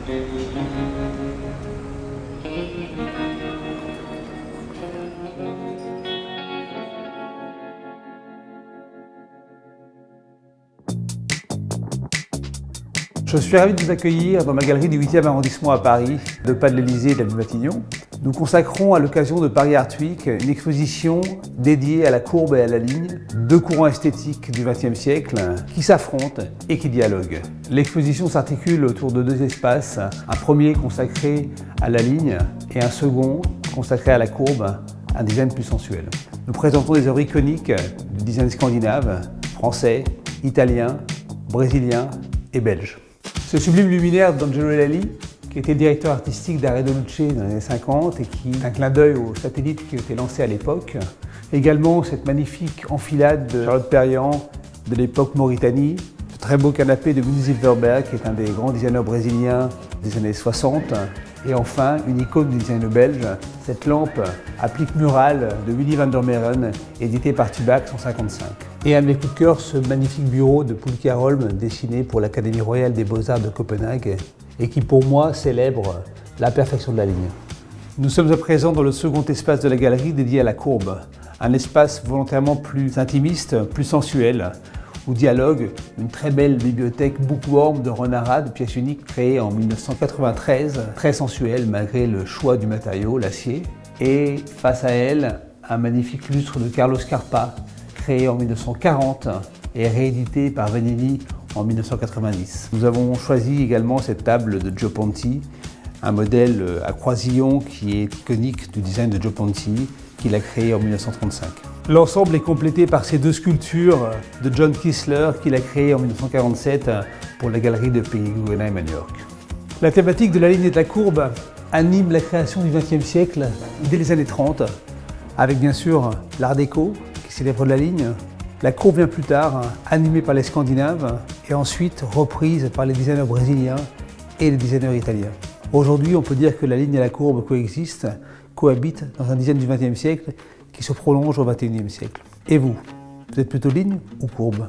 Je suis ravi de vous accueillir dans ma galerie du 8e arrondissement à Paris, de pas de l'Élysée et de l'avenue Matignon. Nous consacrons à l'occasion de Paris Art Week une exposition dédiée à la courbe et à la ligne, deux courants esthétiques du XXe siècle qui s'affrontent et qui dialoguent. L'exposition s'articule autour de deux espaces, un premier consacré à la ligne et un second consacré à la courbe, un design plus sensuel. Nous présentons des œuvres iconiques du design scandinave, français, italien, brésilien et belge. Ce sublime luminaire d'Angelo Lali, qui était directeur artistique d'Arredo Luce dans les années 50 et qui est un clin d'œil aux satellites qui ont été lancés à l'époque. Également cette magnifique enfilade de Charlotte Perriand de l'époque Mauritanie. Ce très beau canapé de Muniz Silverberg, qui est un des grands designers brésiliens des années 60. Et enfin, une icône du design belge, cette lampe applique murale de Willy van der Meeren, éditée par Tubac 155. Et un de mes coups de cœur, ce magnifique bureau de Poul Kjærholm, dessiné pour l'Académie royale des beaux-arts de Copenhague, et qui pour moi célèbre la perfection de la ligne. Nous sommes à présent dans le second espace de la galerie dédié à la courbe, un espace volontairement plus intimiste, plus sensuel, où dialogue une très belle bibliothèque Bookworm de Renarade, pièce unique créée en 1993, très sensuelle malgré le choix du matériau, l'acier. Et face à elle, un magnifique lustre de Carlo Scarpa, créé en 1940 et réédité par Vanini en 1990. Nous avons choisi également cette table de Joe Ponti, un modèle à croisillon qui est iconique du design de Joe Ponti, qu'il a créé en 1935. L'ensemble est complété par ces deux sculptures de John Kissler qu'il a créées en 1947 pour la galerie de Pays Guggenheim à New York. La thématique de la ligne et de la courbe anime la création du XXe siècle dès les années 30, avec bien sûr l'art déco qui célèbre la ligne. La courbe vient plus tard, animée par les Scandinaves et ensuite reprise par les designers brésiliens et les designers italiens. Aujourd'hui, on peut dire que la ligne et la courbe coexistent, cohabitent dans un design du XXe siècle qui se prolonge au XXIe siècle. Et vous êtes plutôt ligne ou courbe ?